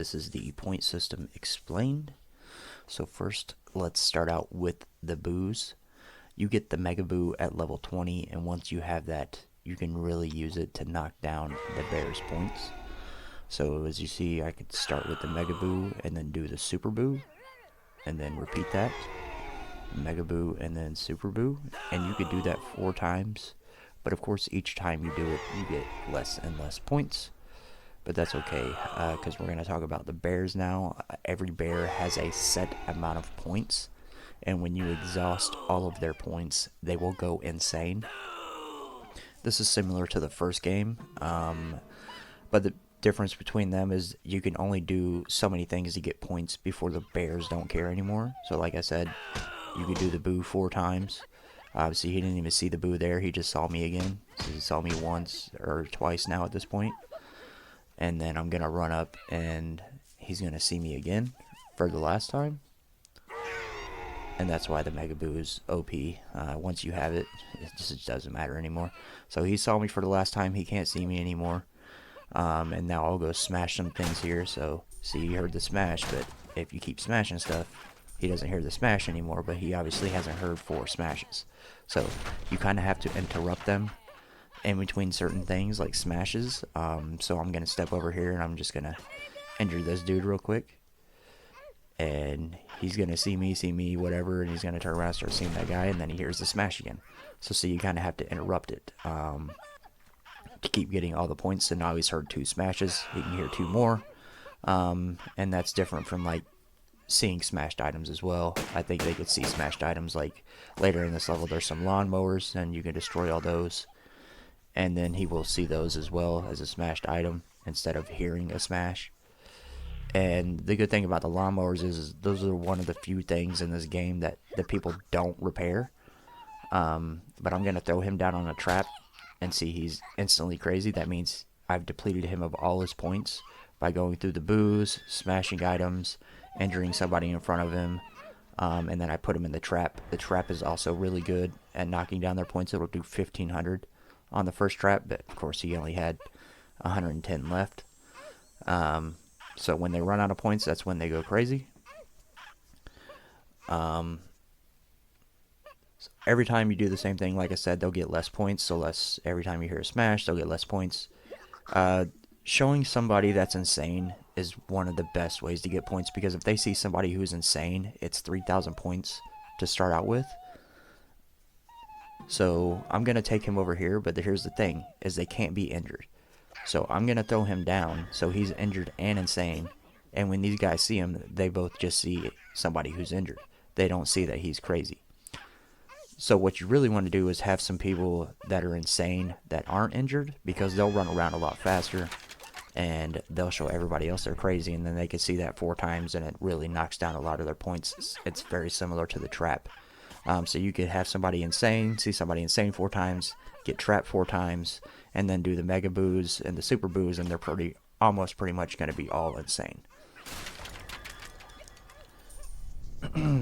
This is the point system explained. So first, let's start out with the boos. You get the Mega Boo at level 20, and once you have that, you can really use it to knock down the bear's points. So as you see, I could start with the Mega Boo and then do the Super Boo, and then repeat that. Mega Boo and then Super Boo, and you could do that 4 times. But of course, each time you do it, you get less and less points. But that's okay, because we're going to talk about the bears now. Every bear has a set amount of points, and when you exhaust all of their points, they will go insane. This is similar to the first game, but the difference between them is you can only do so many things to get points before the bears don't care anymore. So like I said, you could do the boo 4 times. Obviously, he didn't even see the boo there. He just saw me again. So he saw me once or twice now at this point. And then I'm going to run up and he's going to see me again for the last time. And that's why the Mega Boo is OP. Once you have it, it just doesn't matter anymore. So he saw me for the last time. He can't see me anymore. And now I'll go smash some things here. So, see, you heard the smash, but if you keep smashing stuff, he doesn't hear the smash anymore. But he obviously hasn't heard 4 smashes. So, you kind of have to interrupt them in between certain things like smashes. So I'm going to step over here and I'm just going to injure this dude real quick. And he's going to see me, whatever, and he's going to turn around and start seeing that guy, and then he hears the smash again. So you kind of have to interrupt it to keep getting all the points. And now he's heard 2 smashes. He can hear 2 more. And that's different from like seeing smashed items as well. I think they could see smashed items like later in this level. There's some lawnmowers, and you can destroy all those. And then he will see those as well as a smashed item instead of hearing a smash. And the good thing about the lawnmowers is those are one of the few things in this game that people don't repair. But I'm going to throw him down on a trap and see he's instantly crazy. That means I've depleted him of all his points by going through the boos, smashing items, injuring somebody in front of him. And then I put him in the trap. The trap is also really good at knocking down their points. It'll do 1,500 on the first trap, but of course he only had 110 left. So when they run out of points, that's when they go crazy. So every time you do the same thing, like I said, they'll get less points. So every time you hear a smash, they'll get less points. Showing somebody that's insane is one of the best ways to get points, because if they see somebody who's insane, it's 3,000 points to start out with. So I'm going to take him over here, but here's the thing, is they can't be injured. So I'm going to throw him down so he's injured and insane. And when these guys see him, they both just see somebody who's injured. They don't see that he's crazy. So what you really want to do is have some people that are insane that aren't injured, because they'll run around a lot faster and they'll show everybody else they're crazy, and then they can see that 4 times and it really knocks down a lot of their points. It's very similar to the trap. So you could have somebody insane, see somebody insane 4 times, get trapped 4 times, and then do the Mega Boos and the Super Boos, and they're almost pretty much going to be all insane.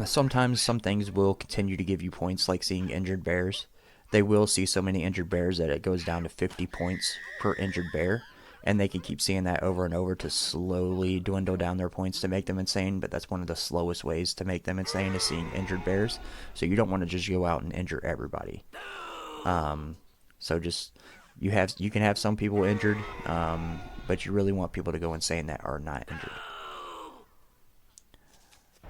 Sometimes some things will continue to give you points, like seeing injured bears. They will see so many injured bears that it goes down to 50 points per injured bear, and they can keep seeing that over and over to slowly dwindle down their points to make them insane. But that's one of the slowest ways to make them insane, is seeing injured bears. So you don't want to just go out and injure everybody. So just you can have some people injured, but you really want people to go insane that are not injured.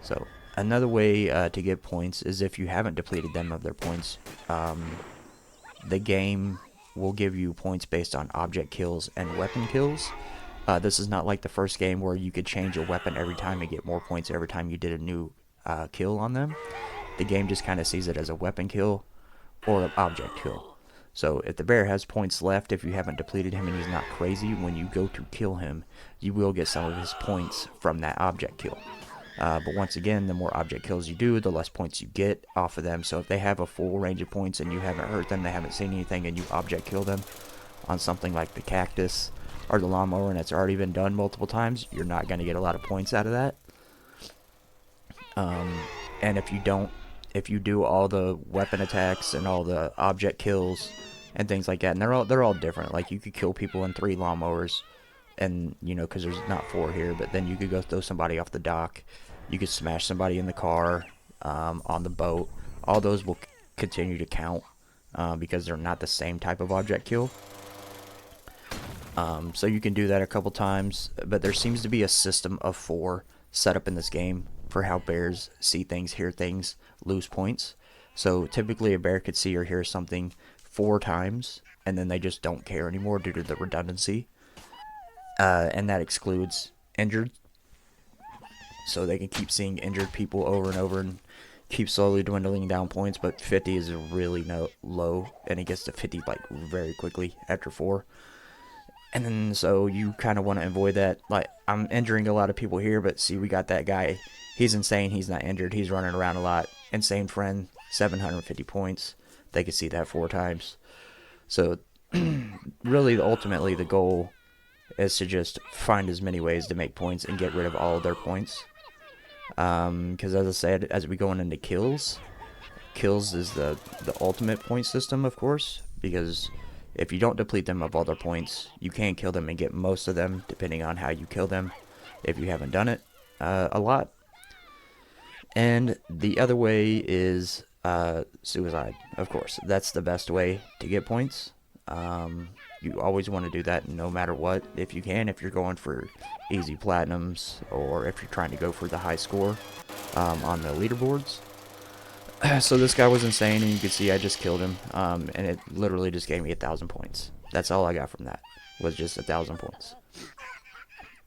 So another way to get points is if you haven't depleted them of their points. The game will give you points based on object kills and weapon kills. This is not like the first game where you could change a weapon every time and get more points every time you did a new kill on them. The game just kind of sees it as a weapon kill or an object kill. So if the bear has points left, if you haven't depleted him and he's not crazy, when you go to kill him, you will get some of his points from that object kill. But once again, the more object kills you do, the less points you get off of them. So if they have a full range of points and you haven't hurt them, they haven't seen anything, and you object kill them on something like the cactus or the lawnmower, and it's already been done multiple times, you're not going to get a lot of points out of that. And if you do all the weapon attacks and all the object kills and things like that, and they're all different. Like, you could kill people in 3 lawnmowers, and you know, because there's not 4 here, but then you could go throw somebody off the dock, you could smash somebody in the car, on the boat. All those will continue to count, because they're not the same type of object kill. So you can do that a couple times, but there seems to be a system of 4 set up in this game for how bears see things, hear things, lose points. So typically a bear could see or hear something 4 times, and then they just don't care anymore due to the redundancy. And that excludes injured. So they can keep seeing injured people over and over and keep slowly dwindling down points, but 50 is really low, and it gets to 50 like very quickly after 4. And then so you kind of want to avoid that. Like, I'm injuring a lot of people here, but see, we got that guy. He's insane. He's not injured. He's running around a lot. Insane friend, 750 points. They could see that 4 times. So really, ultimately, the goal is to just find as many ways to make points and get rid of all of their points. Because as I said, as we go into kills is the ultimate point system, of course, because if you don't deplete them of all their points, you can kill them and get most of them, depending on how you kill them, if you haven't done it a lot. And the other way is suicide, of course. That's the best way to get points. You always want to do that no matter what, if you can, if you're going for easy platinums, or if you're trying to go for the high score on the leaderboards. So this guy was insane, and you can see I just killed him, and it literally just gave me 1,000 points. That's all I got from that, was just 1,000 points.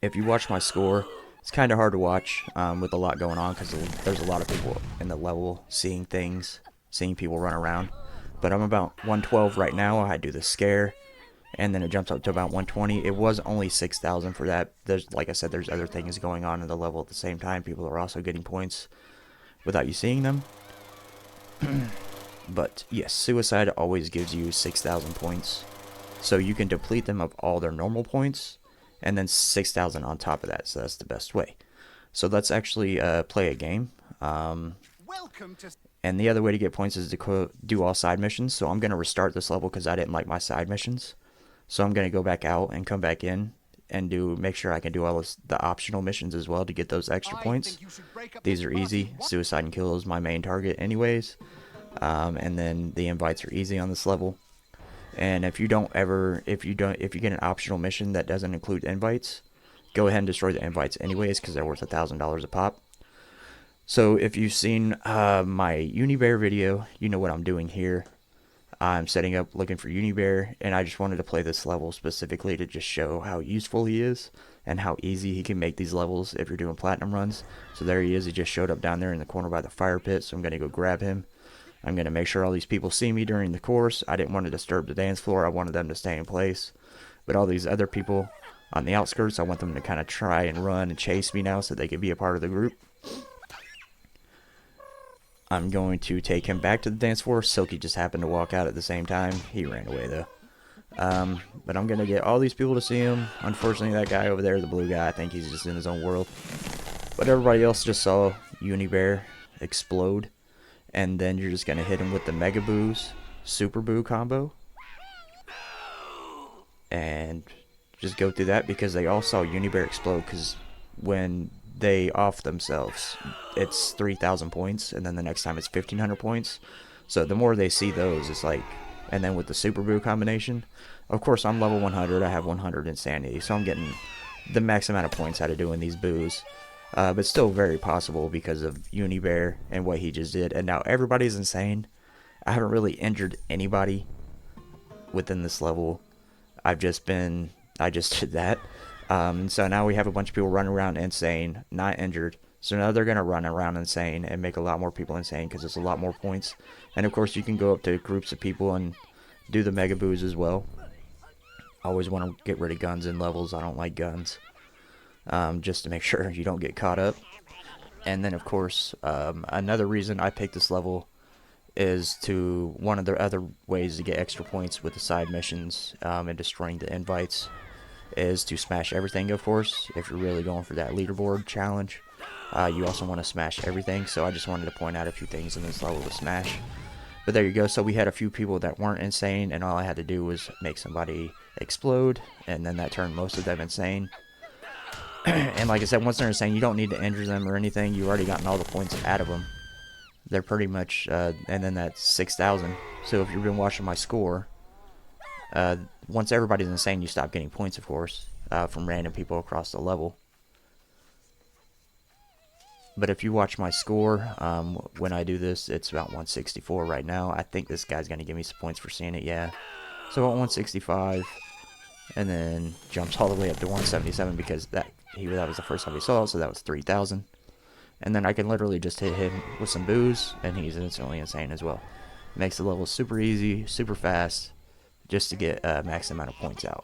If you watch my score, it's kind of hard to watch with a lot going on, because there's a lot of people in the level seeing things, seeing people run around. But I'm about 112 right now. I do the scare, and then it jumps up to about 120. It was only 6,000 for that. There's, like I said, there's other things going on in the level at the same time. People are also getting points without you seeing them. But yes, suicide always gives you 6,000 points, so you can deplete them of all their normal points, and then 6,000 on top of that. So that's the best way. So let's actually play a game. And the other way to get points is to do all side missions. So I'm going to restart this level because I didn't like my side missions. So I'm going to go back out and come back in and make sure I can do all the optional missions as well to get those extra points. These are easy. Suicide and kill is my main target anyways. And then the invites are easy on this level. And if you get an optional mission that doesn't include invites, go ahead and destroy the invites anyways, because they're worth $1,000 a pop. So if you've seen my Unibear video, you know what I'm doing here. I'm setting up looking for Unibear, and I just wanted to play this level specifically to just show how useful he is and how easy he can make these levels if you're doing platinum runs. So there he is. He just showed up down there in the corner by the fire pit, so I'm going to go grab him. I'm going to make sure all these people see me during the course. I didn't want to disturb the dance floor. I wanted them to stay in place. But all these other people on the outskirts, I want them to kind of try and run and chase me now so they can be a part of the group. I'm going to take him back to the dance floor. Silky just happened to walk out at the same time. He ran away though. But I'm going to get all these people to see him. Unfortunately, that guy over there, the blue guy, I think he's just in his own world. But everybody else just saw Unibear explode. And then you're just going to hit him with the Mega Boo's Super Boo combo. And just go through that because they all saw Unibear explode, because when they off themselves, it's 3,000 points, and then the next time it's 1,500 points. So the more they see those, it's like, and then with the Super Boo combination, of course I'm level 100, I have 100 insanity, so I'm getting the max amount of points out of doing these boos. But still very possible because of Unibear and what he just did. And now everybody's insane. I haven't really injured anybody within this level. I just did that. So now we have a bunch of people running around insane, not injured. So now they're going to run around insane and make a lot more people insane because it's a lot more points. And of course you can go up to groups of people and do the Mega Boos as well. I always want to get rid of guns in levels. I don't like guns. Just to make sure you don't get caught up. And then of course, another reason I picked this level is to one of the other ways to get extra points with the side missions and destroying the invites is to smash everything, of course. If you're really going for that leaderboard challenge, you also want to smash everything. So I just wanted to point out a few things in this level to smash. But there you go. So we had a few people that weren't insane, and all I had to do was make somebody explode, and then that turned most of them insane. And like I said, once they're insane, you don't need to injure them or anything. You've already gotten all the points out of them. They're pretty much, and then that's 6,000. So if you've been watching my score, once everybody's insane, you stop getting points, of course, from random people across the level. But if you watch my score, when I do this, it's about 164 right now. I think this guy's going to give me some points for seeing it, yeah. So at 165, and then jumps all the way up to 177 because that was the first time he saw it, so that was 3,000. And then I can literally just hit him with some boos, and he's instantly insane as well. Makes the level super easy, super fast, just to get max amount of points out.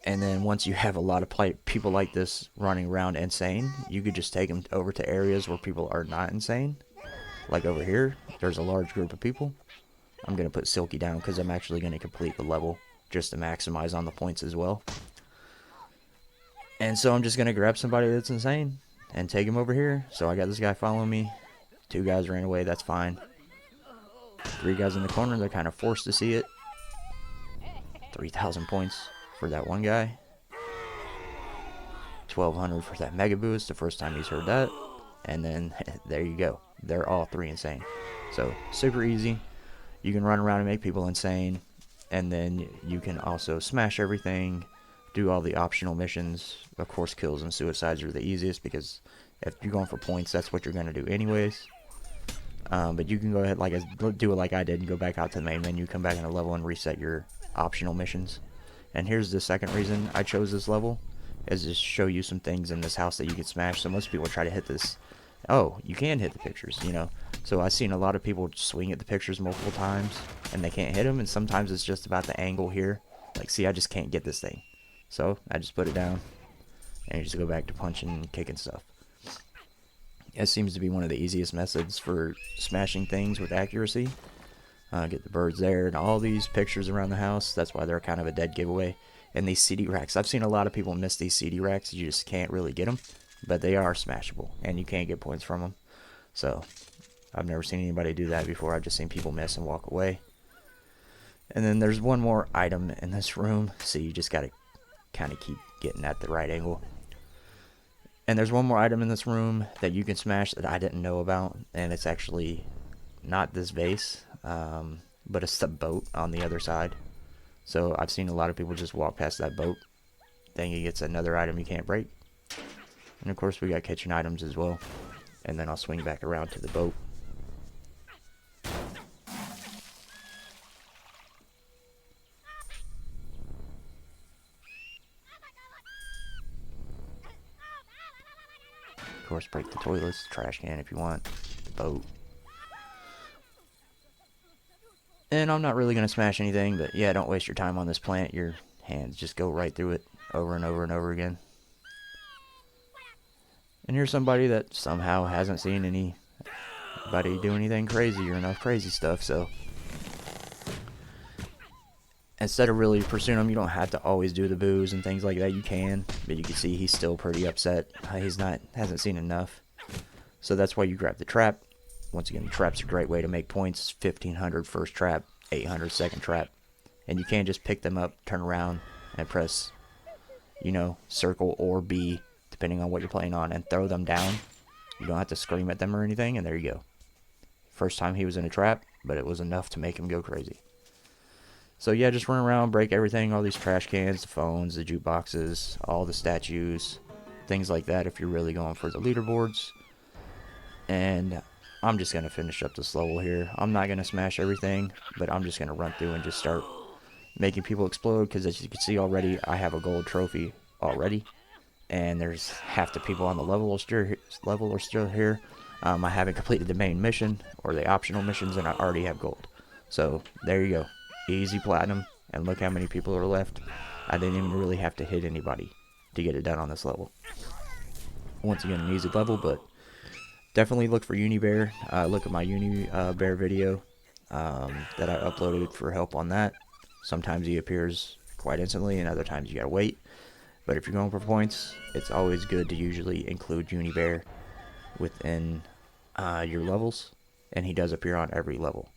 And then once you have a lot of people like this running around insane, you could just take them over to areas where people are not insane. Like over here, there's a large group of people. I'm going to put Silky down because I'm actually going to complete the level just to maximize on the points as well. And so I'm just going to grab somebody that's insane and take him over here. So I got this guy following me. 2 guys ran away, that's fine. 3 guys in the corner, they're kind of forced to see it. 3,000 points for that one guy. 1,200 for that Mega Boost, the first time he's heard that. And then, there you go. They're all 3 insane. So, super easy. You can run around and make people insane. And then you can also smash everything, do all the optional missions. Of course, kills and suicides are the easiest because if you're going for points, that's what you're going to do anyways. But you can go ahead, do it like I did, and go back out to the main menu, come back in a level, and reset your optional missions. And here's the second reason I chose this level, is to show you some things in this house that you can smash. So most people try to hit this. Oh, you can hit the pictures, you know. So I've seen a lot of people swing at the pictures multiple times, and they can't hit them, and sometimes it's just about the angle here. Like, see, I just can't get this thing. So I just put it down, and you just go back to punching and kicking stuff. It seems to be one of the easiest methods for smashing things with accuracy. Get the birds there, and all these pictures around the house. That's why they're kind of a dead giveaway. And these CD racks, I've seen a lot of people miss these CD racks. You just can't really get them, but they are smashable, and you can get points from them. So I've never seen anybody do that before. I've just seen people miss and walk away. And then there's one more item in this room, so you just got to kind of keep getting at the right angle. And there's one more item in this room that you can smash that I didn't know about, and it's actually not this vase, but it's the boat on the other side. So I've seen a lot of people just walk past that boat, thinking it's another item you can't break. And of course we got kitchen items as well. And then I'll swing back around to the boat. Of course, break the toilets, trash can if you want, the boat. And I'm not really going to smash anything, but yeah, don't waste your time on this plant. Your hands just go right through it over and over and over again. And here's somebody that somehow hasn't seen anybody do anything crazy or enough crazy stuff, so instead of really pursuing him, you don't have to always do the boos and things like that. You can, but you can see he's still pretty upset. Hasn't seen enough. So that's why you grab the trap. Once again, the trap's a great way to make points. 1,500 first trap, 800 second trap. And you can just pick them up, turn around, and press, circle or B, depending on what you're playing on, and throw them down. You don't have to scream at them or anything, and there you go. First time he was in a trap, but it was enough to make him go crazy. So yeah, just run around, break everything, all these trash cans, the phones, the jukeboxes, all the statues, things like that if you're really going for the leaderboards. And I'm just going to finish up this level here. I'm not going to smash everything, but I'm just going to run through and just start making people explode, because as you can see already, I have a gold trophy already. And there's half the people on the level are still here. I haven't completed the main mission or the optional missions, and I already have gold. So there you go. Easy platinum, and look how many people are left. I didn't even really have to hit anybody to get it done on this level. Once again, an easy level, but definitely look for Unibear. Look at my Unibear video that I uploaded for help on that. Sometimes he appears quite instantly, and other times you gotta wait. But if you're going for points, it's always good to usually include Unibear within your levels. and he does appear on every level.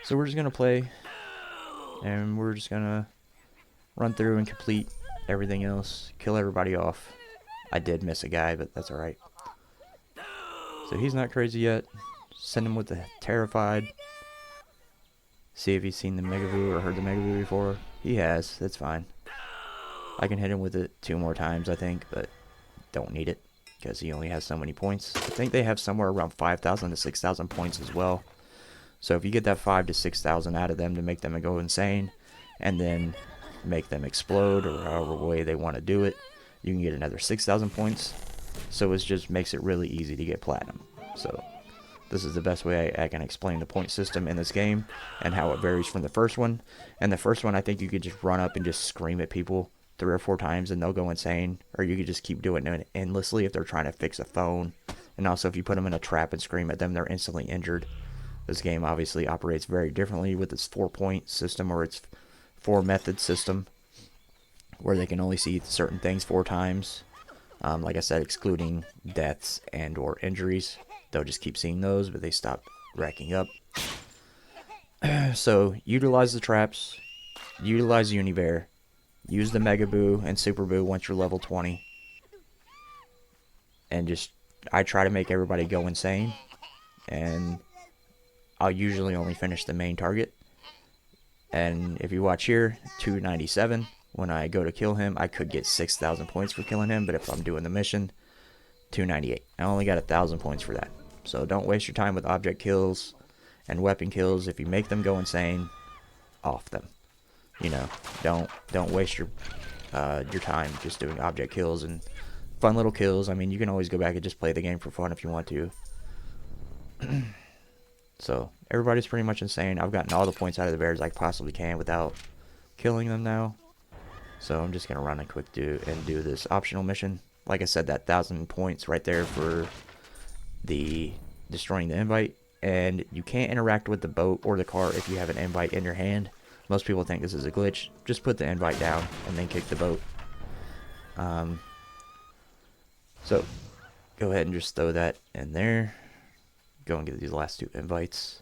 So we're just going to play, and we're just going to run through and complete everything else, kill everybody off. I did miss a guy, but that's alright. So he's not crazy yet. Send him with the Terrified. See if he's seen the Megaboo or heard the Megaboo before. He has, that's fine. I can hit him with it 2 more times, I think, but don't need it because he only has so many points. I think they have somewhere around 5,000 to 6,000 points as well. So if you get that 5,000 to 6,000 out of them to make them go insane, and then make them explode, or however way they want to do it, you can get another 6,000 points. So it just makes it really easy to get platinum. So this is the best way I can explain the point system in this game and how it varies from the first one. And the first one, I think you could just run up and just scream at people 3 or 4 times and they'll go insane. Or you could just keep doing it endlessly if they're trying to fix a phone. And also if you put them in a trap and scream at them, they're instantly injured. This game obviously operates very differently with its 4-point system, or its 4-method system, where they can only see certain things 4 times. Like I said, excluding deaths and or injuries. They'll just keep seeing those, but they stop racking up. So utilize the traps, utilize Unibear, use the Mega Boo and Super Boo once you're level 20, and just I try to make everybody go insane, and I'll usually only finish the main target. And if you watch here, 297, when I go to kill him, I could get 6,000 points for killing him, but if I'm doing the mission, 298. I only got 1,000 points for that. So don't waste your time with object kills and weapon kills. If you make them go insane, off them. You know, don't waste your time just doing object kills and fun little kills. I mean, you can always go back and just play the game for fun if you want to. So everybody's pretty much insane. I've gotten all the points out of the bears I possibly can without killing them now. So I'm just gonna run a quick do this optional mission. Like I said, that 1,000 points right there for the destroying the invite. And you can't interact with the boat or the car if you have an invite in your hand. Most people think this is a glitch. Just put the invite down and then kick the boat. So go ahead and just throw that in there. Go and get these last 2 invites.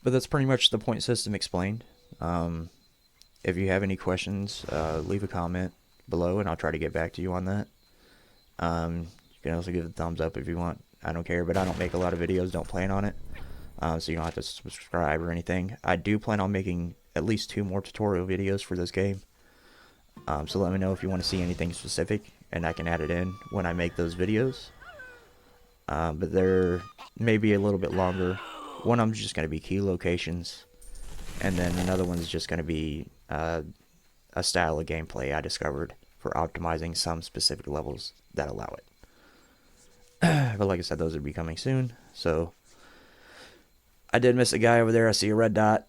But that's pretty much the point system explained. If you have any questions, leave a comment below and I'll try to get back to you on that. You can also give it a thumbs up if you want. I don't care, but I don't make a lot of videos, don't plan on it. So you don't have to subscribe or anything. I do plan on making at least 2 more tutorial videos for this game. So let me know if you want to see anything specific, and I can add it in when I make those videos. But they're maybe a little bit longer. One of them is just going to be key locations, and then another one is just going to be a style of gameplay I discovered for optimizing some specific levels that allow it. But like I said, those will be coming soon. So I did miss a guy over there. I see a red dot.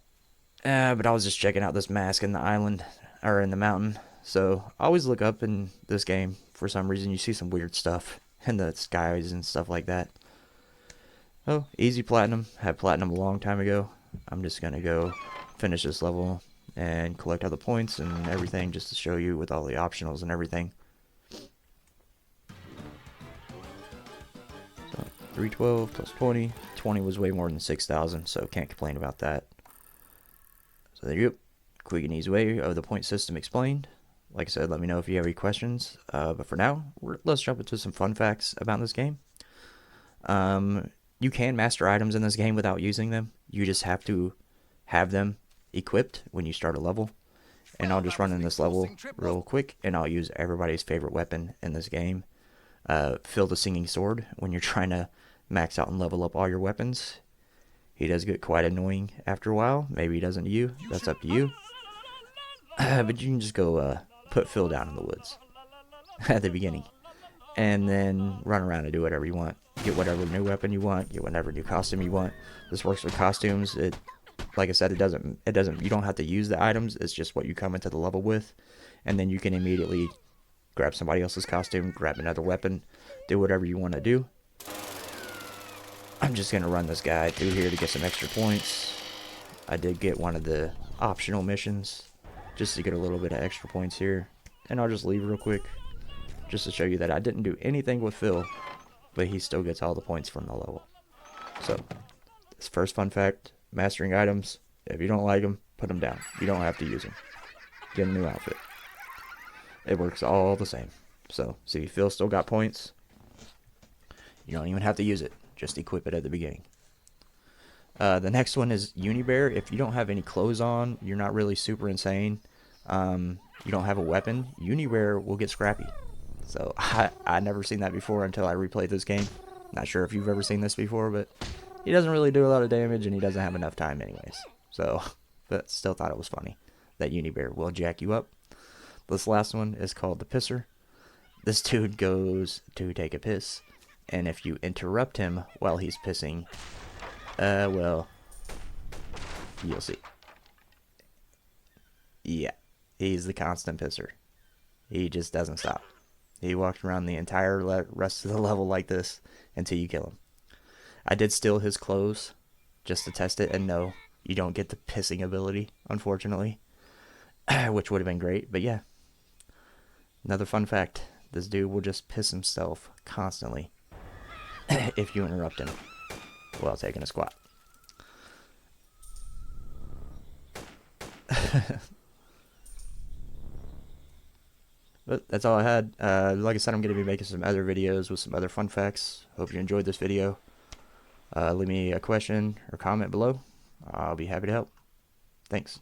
But I was just checking out this mask in the island, or in the mountain. So I always look up in this game. For some reason, you see some weird stuff in the skies and stuff like that. Oh, easy platinum. Had platinum a long time ago. I'm just going to go finish this level and collect all the points and everything just to show you with all the optionals and everything. So 312 plus 20. 20 was way more than 6,000, so can't complain about that. So there you go. Quick and easy way of the point system explained. Like I said, let me know if you have any questions. But for now, let's jump into some fun facts about this game. You can master items in this game without using them. You just have to have them equipped when you start a level. And I'll just run in this level real quick, and I'll use everybody's favorite weapon in this game. Phil the Singing Sword when you're trying to max out and level up all your weapons. He does get quite annoying after a while. Maybe he doesn't to you. That's up to you. But you can just go put Phil down in the woods at the beginning. And then run around and do whatever you want. Get whatever new weapon you want. Get whatever new costume you want. This works with costumes. Like I said, it doesn't. You don't have to use the items. It's just what you come into the level with. And then you can immediately grab somebody else's costume, grab another weapon, do whatever you want to do. I'm just going to run this guy through here to get some extra points. I did get one of the optional missions just to get a little bit of extra points here. And I'll just leave real quick just to show you that I didn't do anything with Phil, but he still gets all the points from the level. So, this first fun fact, mastering items, if you don't like them, put them down. You don't have to use them. Get a new outfit. It works all the same. So, see, Phil still got points. You don't even have to use it. Just equip it at the beginning. The next one is Unibear. If you don't have any clothes on, you're not really super insane, you don't have a weapon, Unibear will get scrappy. So I never seen that before until I replayed this game. Not sure if you've ever seen this before, but he doesn't really do a lot of damage and he doesn't have enough time anyways. So, but still thought it was funny that Unibear will jack you up. This last one is called the Pisser. This dude goes to take a piss, and if you interrupt him while he's pissing, well, you'll see. Yeah, he's the constant pisser. He just doesn't stop. He walks around the entire rest of the level like this until you kill him. I did steal his clothes just to test it, and no, you don't get the pissing ability, unfortunately, which would have been great, but yeah. Another fun fact, this dude will just piss himself constantly if you interrupt him while taking a squat. But that's all I had. Like I said, I'm going to be making some other videos with some other fun facts. Hope you enjoyed this video. Leave me a question or comment below. I'll be happy to help. Thanks.